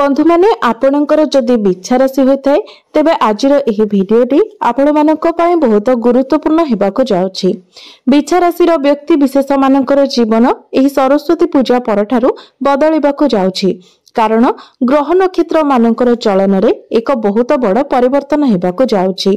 बंधु माने आपणकर जदि बिच्छा राशि होता है तेबे आजिर एही भिडियोटी आपण मानक पय बहुत गुरुत्वपूर्ण हेबाको जाउछि। बिच्छा राशिर व्यक्ति विशेष मानकर जीवन एही सरस्वती पूजा परठारु बदलिबाको जाउछि, कारण ग्रह नक्षत्र मानकर चलन रे एक बहुत बड़ परिवर्तन हेबाको जाउछि।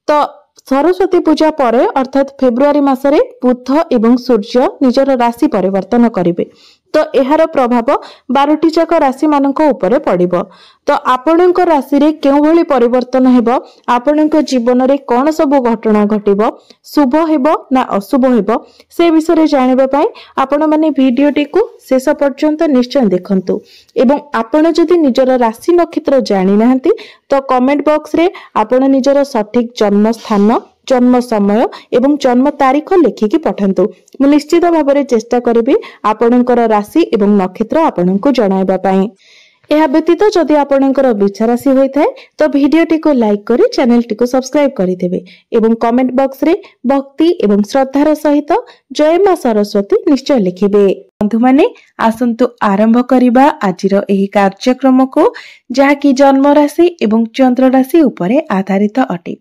तो सरस्वती पूजा परे अर्थात फेब्रुआरी मासरे बुध एवं सूर्य निजर राशि परिवर्तन करिवे। तो एहार प्रभाव 12टी जाक राशि मानक उपरे पड़िबो। तो आपणक राशि रे केउ भली परिवर्तन हेबो, आपणक जीवन रे कोन सब घटना घटिबो, शुभ हेबो ना अशुभ हेबो, से विषय रे जानिबा पई आपण माने भिडियोटी को शेष पर्यंत निश्चय देखंतु। एवं आपण जदि निजर राशि नक्षत्र जानि नाहंती तो कमेंट बॉक्स रे आपण निजर सठिक जन्म स्थान, जन्म समय एवं जन्म तारीख लेखिकी पठंतु। मु निश्चित भाबरे चेष्टा करिबी आपणकर राशि एवं नक्षत्र आपणको जणाइबा पई। एहा व्यतीत जदि आपणकर बिच्छा राशि होइथाय तो भिडियोटी को लाइक करी चैनलटी को सब्सक्राइब करि देबे एवं कमेंट बॉक्स रे भक्ति एवं श्रद्धार सहित जय मां सरस्वती निश्चय लिखिबे। बंधु माने आसंतु आरंभ करिबा आजिर एही कार्यक्रम को, जहा कि जन्म राशि एवं चंद्र राशि उपरे आधारित अटे।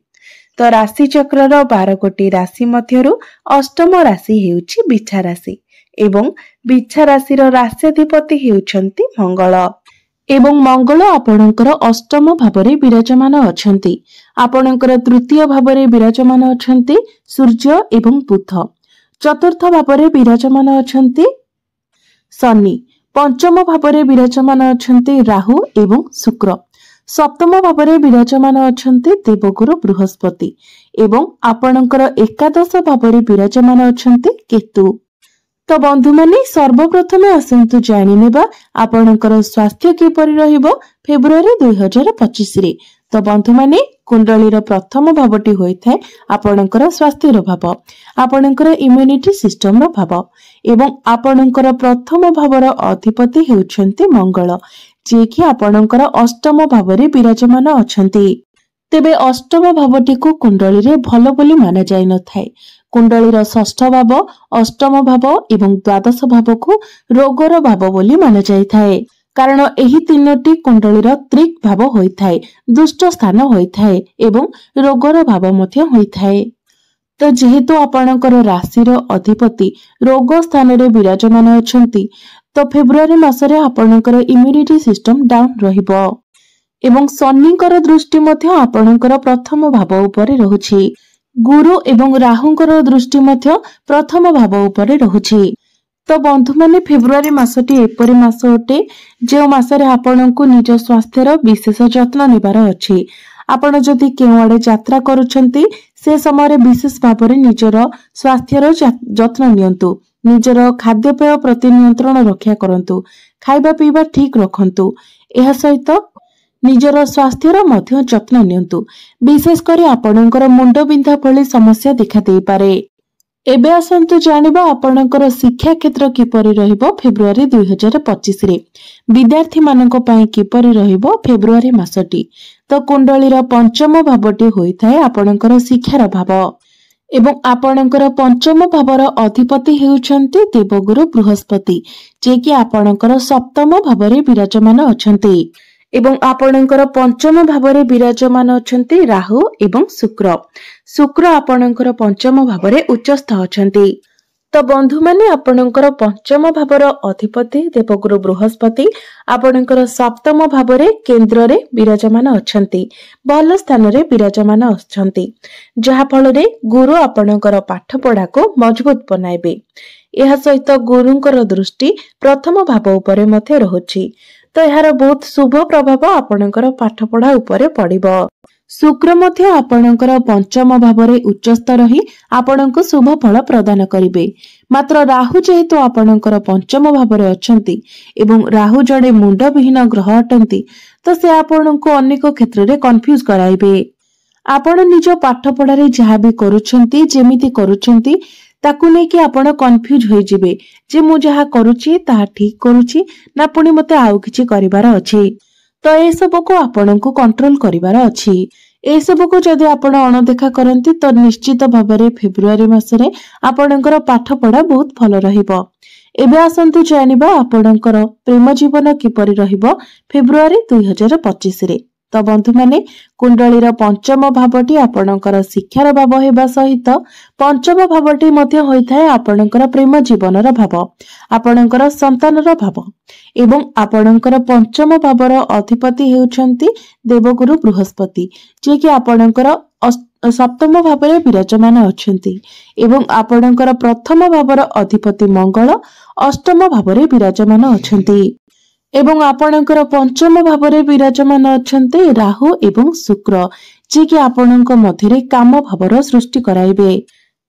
तो राशि चक्रर 12 गोटी राशि मध्यरु अष्टम राशि हेउछि बिच्छा राशि एवं बिच्छा राशिर राश्याधिपति हेउछंती मंगल एवं मंगल आपणकर अष्टम भावरे विराजमान अछंती। आपणकर तृतीय भावरे विराजमान अछंती सूर्य एवं बुध। चतुर्थ भावरे विराजमान अछंती शनि। पंचम भावरे विराजमान अछंती राहु एवं शुक्र। सप्तम भावरे विराजमान अछंती देवगुरु बृहस्पति एवं आपणकर एकादश भावरे विराजमान अछंती केतु। तो बंधु माने सर्वप्रथमे आसंतु जानि नेबा आपणकर स्वास्थ्य किपरि रहिबो फेब्रुआरी 2025 रे। तो बंधु माने कुंडलीर प्रथम भावटी होइथाय आपणकर स्वास्थ्यर भाव, आपणकर इम्यूनिटी सिस्टम रो भाव एवं आपणकर प्रथम भावर अधिपति हेउछंती मंगल, जे कि आपणकर अष्टम भावरे विराजमान अछंती। तेबे अष्टम भावटी को कुंडली रे भलो बोली माना जाय न थाए। कुंडलीर षष्ठ भाव, अष्टम भाव एवं द्वादश भाव को रोगर भाव बोली माना जाय थाए, कारण एही तीनोटी कुंडलीर त्रिक भाव होइथाए, दुष्ट स्थान होइथाए एवं रोगर भाव मध्य होइथाए। तो जेहेतु आपणकर राशिर अधिपति रोग स्थान रे विराजमान अछंती, तो फेब्रुआरी मासरे आपणकर इम्यूनिटी सिस्टम डाउन रहिबो एवं शनिकर दृष्टि मध्य आपणकर प्रथम भाव उपरे रहुछि। गुरु एवं राहुंकर दृष्टि मध्य प्रथम भाव उपरे रहुछि। तो बंधु माने फेब्रुआरी मासटी एपरि मास अटे जे मासरे आपणको निज स्वास्थ्यर विशेष जत्न नेबार अछि। आपण जदि केवाडे यात्रा करूछंती से समय विशेष भाव निजर स्वास्थ्यर जत्न नियंतु। निजर खाद्यपेय प्रति नियंत्रण रक्षा करंतु, खाइबा पीबा ठीक रखंतु। एहा सहित निजर स्वास्थ्यर मध्य जत्न नियंतु। विशेष करी आपणकर मुंड बिंधा भली समस्या देखा देई पारे। एबे आसंतु जानिबा आपणकर शिक्षा क्षेत्र किपरि रहिबो फेब्रुआरी 2025 रे। विद्यार्थी मानक पई किपरि रहिबो फेब्रुआरी मासटी। तो कुंडलीर पंचम भावटी होइथाय आपणकर शिक्षार भाव एवं आपणकर पंचम भावर अधिपति हेउछंती देवगुरु बृहस्पति, जे कि आपणकर सप्तम भावरे विराजमान अछंती एवं आपणकर पंचम भावरे विराजमान अछंती राहु एवं शुक्र। शुक्र आपणकर पंचम भावरे उच्चस्थ अछंती। तो बंधु माने आपणकर पंचम भावर अधिपति देवगुरु बृहस्पति आपणकर सप्तम भावरे केंद्र रे विराजमान अछंती, भल स्थान रे विराजमान अछंती, जहा फल रे गुरु आपणकर पाठ पढ़ा को मजबूत बनाइबे। एहा सहित गुरुंकर दृष्टि प्रथम भाव उपरे मध्य रहुछि। तो यार बहुत शुभ प्रभाव आपणकर पाठ पढ़ा उपरे पड़िबो। शुक्र मध्य आपणकर पंचम भावरे उच्चस्थ रही आपणको शुभ फल प्रदान करिवे। मात्र राहु जेहेतु आपणकर पंचम भावरे अछंती एवं राहु जड़े मुंड विहीन ग्रह अटंती, तो से आपणको अनेक क्षेत्र रे कंफ्यूज कराइबे। आपण निज पाठ पढ़ारे जहा भी करूछंती, जेमिति करूछंती ताकू नै कि आपण कंफ्यूज होई जिवे जे मु जहा करूची ता ठीक करूची ना पुनी मते आउ किछि करिवार अछि। तो ए सब को आपण को कंट्रोल करिवार अछि। ए सब को जदि आपण अणदेखा करंती तो निश्चित भाबरे फेब्रुआरी मासरे आपणकर पाठ पढ़ा बहुत भल रहिबो। एबे आसंतु जानिबा आपणकर प्रेम जीवन किपरि रहिबो फेब्रुआरी 2025 रे। तो बंधु माने कुंडलीर पंचम भावटी आपणकर शिक्षार भाव हेबा सहित पंचम भावटी मध्य होइथाय आपणकर प्रेम जीवनर भाव, आपणकर संतानर भाव एवं आपणकर पंचम भावर अधिपति हेउछंती देवगुरु बृहस्पति, जे कि आपणकर सप्तम भावरे विराजमान अछंती एवं आपणकर प्रथम भावर अधिपति मंगल अष्टम भावरे विराजमान अछंती एवं आपणकर पंचम भावरे विराजमान अछंती राहु एवं शुक्र, जे कि आपणक मध्यरे काम भावर सृष्टि कराइबे।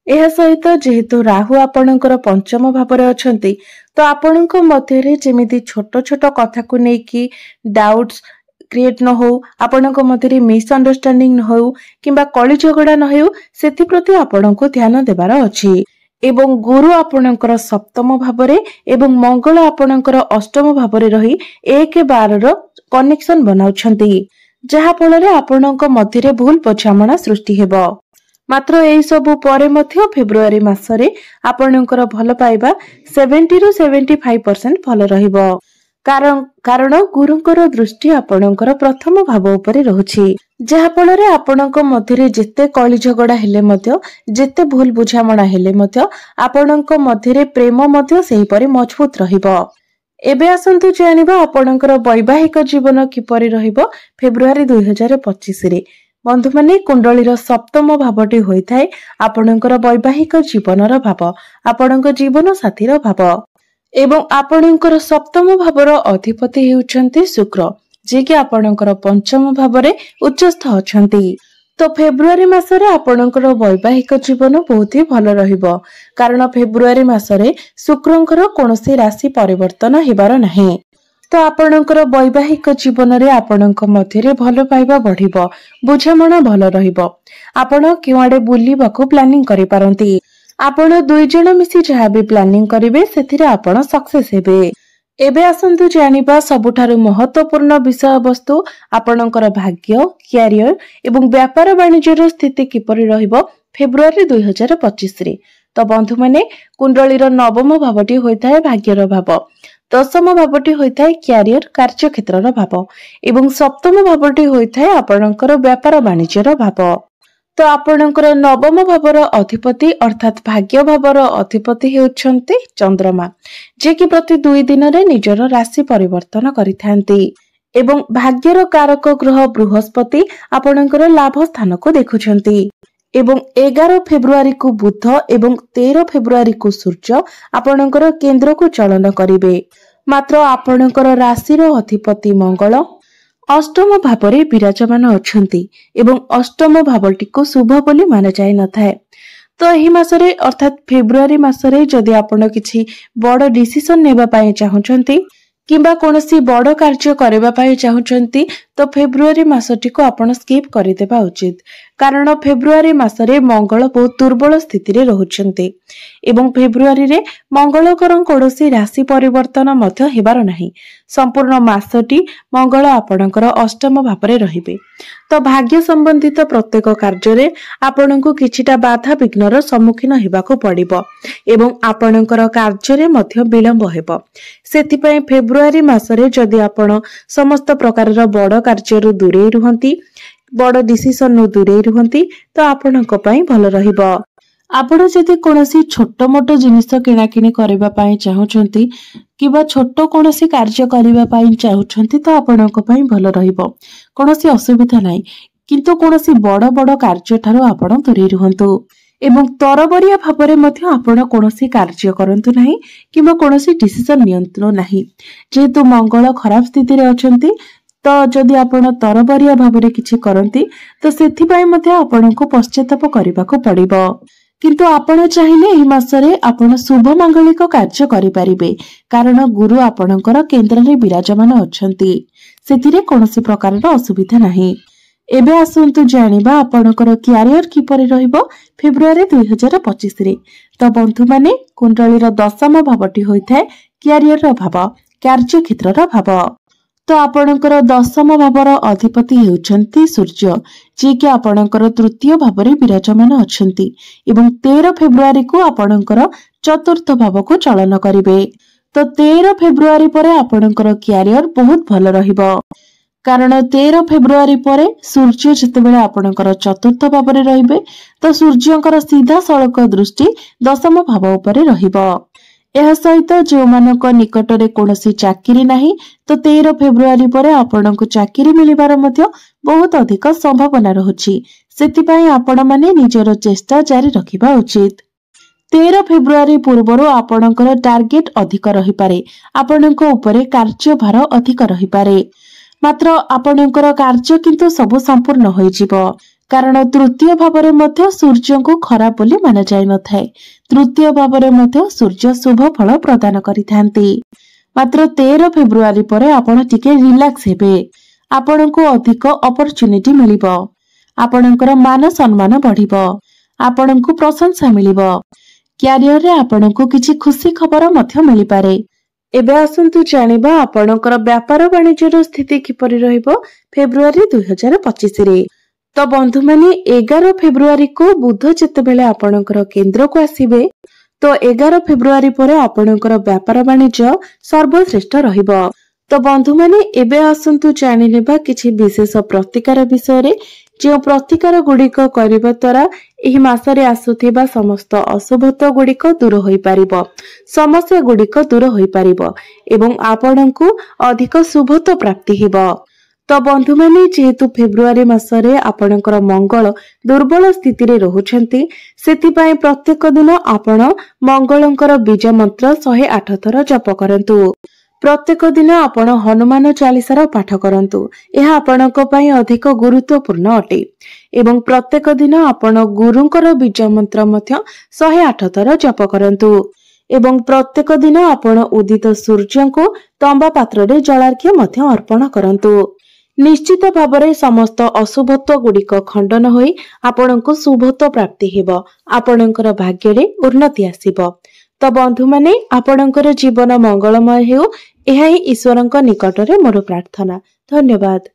एहा सहित जेहेतु राहु आपणकर पंचम भावरे अछंती तो आपणक मध्यरे जेमिति छोट छोट कथा को नेकी डाउट्स क्रिएट न हो, आपणक मध्यरे मिसअंडरस्टैंडिंग न हो किंबा कली झगड़ा न हो, सेति प्रति आपणको ध्यान देबार अछि। एवं गुरु आपणकर सप्तम भावरे एवं मंगल आपणकर अष्टम भावरे रही 1-12 रो कनेक्शन बनाउछंती, जहा फଳରେ आपणक मध्यरे भूल बुझामणा सृष्टि हेबो। मात्र एई सबु परे मध्य फेब्रुआरी मासरे आपणकर भल पाइबा 70 ରୁ 75% भल रहिबो, कारण गुरुंकर दृष्टि आपणकर प्रथम भाव उपरे रहुछि, जहा फଳରେ आपणक मध्यरे जेते कली झगड़ा हेले मध्य जेते भूल बुझामणा हेले मध्य आपणक मध्यरे प्रेम मध्य सेही परे मजबूत रहिबो। एबे आसंतु जानिबा आपणकर वैवाहिक जीवन किपरि रहिबो फेब्रुआरी 2025 रे। बंधु माने कुंडलीर सप्तम भावटी होइथाय आपणकर वैवाहिक जीवनर भाव, आपणक जीवन साथीर भाव एवं आपणकर सप्तम भावर अधिपति हेउछंती शुक्र, जे कि आपणकर पंचम भावरे उच्चस्थ अछंती। तो फेब्रुआरी मासरे आपणकर वैवाहिक जीवन बहुत ही भल रहिबो, कारण फेब्रुआरी मासरे शुक्रंकर कोनोसी राशि परिवर्तन हेबार नाही। तो आपणकर वैवाहिक जीवन रे आपणक मध्यरे भल पाइबा बढ़िबो, बुझामणा भल रहिबो। आपण केवाडे बुलिबाको प्लानिंग करि पारंती। आपण दुई जण मिसी जहा भी प्लानिंग करिवे सेथिरे आपण सक्सेस हेबे। एबे आसंतु जानिबा सबुठारु महत्वपूर्ण विषय वस्तु आपणकर भाग्य, क्यारियर एवं व्यापार वाणिज्यर स्थिति किपरि रहिबो फेब्रुआरी 2025 रे। तो बंधु माने कुंडलीर नवम भावटी होइथाय भाग्यर भाव, दशम भावटी होइथाय क्यारियर कार्य क्षेत्रर भाव एवं सप्तम भावटी होइथाय आपणकर व्यापार वाणिज्यर भाव। तो आपणकर नवम भावर अधिपति अर्थात भाग्य भावर अधिपति हेउछंती चंद्रमा, जे कि प्रति 2 दिन रे निजर राशि परिवर्तन करिथांती एवं भाग्यर कारक ग्रह बृहस्पति आपणकर लाभ स्थान को देखुछंती एवं 11 फेब्रुआरी को बुध एवं 13 फेब्रुआरी को सूर्य आपणकर केंद्र को चलन करिवे। मात्र आपणकर राशि रो अधिपति मंगल अष्टम भावरे विराजमान अछंती एवं अष्टम भावटी को शुभ बोली माना जाय नथाय। तो एही मासरे अर्थात फेब्रुआरी मासरे जदि आपण किछि बड़ डिसिजन नेबा पाए चाहुचंती किंबा कोनोसी बड़ कार्य करबा पाए चाहुचंती तो फेब्रुआरी मासटी को आपण स्किप करि देबा उचित, कारण फेब्रुआरी मासरे मंगल बहुत दुर्बल स्थिति रे रहुचंती एवं फेब्रुआरी रे मंगलकर कोनोसी राशि परिवर्तन मध्य हेबार नाही। संपूर्ण मासटी मंगल आपणकर अष्टम भावरे रहिबे। तो भाग्य संबंधित प्रत्येक कार्य रे आपणको किछिटा बाधा विघ्नर सम्मुखीन हेबाको पड़िबो एवं आपणकर कार्य रे मध्य विलंब हेबो। सेति पय फेब्रुआरी मासरे जदि आपण समस्त प्रकारर बड़ कार्य दूरे रुहंती, बड़ डिसिजन नु दूरे रुहंती तो आपणको पय भल रहिबो। आपण जदि कोनोसी छोट मोटो जिनिस किना किनी करबा पय चाहुचंती किबा छोट कोनोसी कार्य करबा पय चाहुचंती तो आपणको पय भल रहिबो, कोनोसी असुविधा नै। किंतु कोनोसी बड़ बड़ कार्य थारो आपण दूरे रुहंतु एवं तरबरिया भावरे मध्य आपण कोनोसी कार्य करंतु नाही किबा कोनोसी डिसिजन नियंत्रण नाही। जेहेतु मंगल खराब स्थिति रे अछंती तो जदि आपण तरबरिया भावरे किछि करंती तो सेथि पय मध्य आपणको पश्चाताप करबाको पड़िबो। किंतु आपण चाहिले एही मासरे आपण शुभ मांगलिक कार्य करि परिबे, कारण गुरु आपणकर केंद्र रे विराजमान अछंती, सेथिरे कोनोसी प्रकारर असुविधा नाही। एबे आसंतु जानिबा आपणकर क्यारियर किपरि रहिबो फेब्रुआरी 2025 रे। तो बंधु माने कुंडलीर दशम भावटी होइथाय क्यारियर भाव, कार्य क्षेत्रर भाव। तो आपणकर दशम भावर अधिपति हेउछंती सूर्य, जे कि आपणकर तृतीय भावरे विराजमान अछंती एवं 13 फेब्रुआरी को आपणकर चतुर्थ भाव को चलन करिवे। तो 13 फेब्रुआरी परे आपणकर क्यारियर बहुत भल रहिबो, कारण 13 फेब्रुआरी परे सूर्य जेतेबेले आपणकर चतुर्थ भाव रे रहिबे तो सूर्यंकर सीधा सड़क दृष्टि दशम भाव उपरे रहिबो। यह सहित जो मानक निकटरे कोनोसी चाकरी नाही तो 13 फेब्रुआरी परे आपणको चाकरी मिलिबार मध्य बहुत अधिक संभावना रहुछि। सेतिपई आपण माने निजर चेष्टा जारी रखिबा उचित। 13 फेब्रुआरी पूर्वरु आपणकर टार्गेट अधिक रही पारे, आपणको उपरे कार्यभार अधिक रही पारे, मात्र आपणकर कार्य किंतु सब संपूर्ण होई जिवो, कारण तृतीय भावरे मध्य सूर्य को खराब बोली माना जाय नथाय। तृतीय भावरे मध्य सूर्य शुभ फल प्रदान करिथांती। मात्र 13 फेब्रुआरी परे आपण टिके रिलैक्स हेबे, आपणको अधिक अपॉर्चुनिटी मिलिबो, आपणकर मान सम्मान बढ़िबो, आपणको प्रशंसा मिलिबो, क्यारियर रे आपणको किछि खुशी खबर मध्य मिलि पारे। एबे आसंतु जानिबा आपणकर व्यापार वाणिज्यर स्थिति किपरि रहिबो फेब्रुआरी 2025 रे। तो बंधु माने 11 फेब्रुआरी को बुध जेतेबेले आपणकर केंद्र को आसीबे तो 11 फेब्रुआरी परे आपणकर व्यापार वाणिज्य सर्वश्रेष्ठ रहिबो। तो बंधु माने एबे आसंतु जानि नेबा किछि विशेष प्रतिकार विषय रे, जो प्रतिकार गुड़िक करबा द्वारा एही मासरे आसुथिबा समस्त अशुभत्व गुड़िक दूर होई पारिबो, समस्या गुड़िक दूर होई पारिबो एवं आपणଙ୍କୁ अधिक शुभत्व प्राप्ति हेबो। तो बंधु माने जेहेतु फेब्रुआरी मासरे आपणकर मंगल दुर्बल स्थिति रे रहुछंती, सेतिपई प्रत्येक दिन आपण मंगलंकर बीज मंत्र 108 थर जप करंतु। प्रत्येक दिन आपण हनुमान चालीसार पाठ करंतु, यह आपणक पई अधिक गुरुत्वपूर्ण अटे। एवं प्रत्येक दिन आपण गुरुंकर बीज मंत्र मध्य 108 थर जप करंतु। एवं प्रत्येक दिन आपण उदित सूर्य को तंबा पात्र रे जलार्घ्य मध्य अर्पण करंतु। निश्चित भावरे समस्त अशुभत्व गुड़िक खंडन होई आपणको शुभत्व प्राप्ति हेबो, आपणकर भाग्य रे उन्नति आसीबो। तो बंधु माने आपणकर जीवन मंगलमय हेउ, एहा ही ईश्वरंक निकटरे मोर प्रार्थना। धन्यवाद।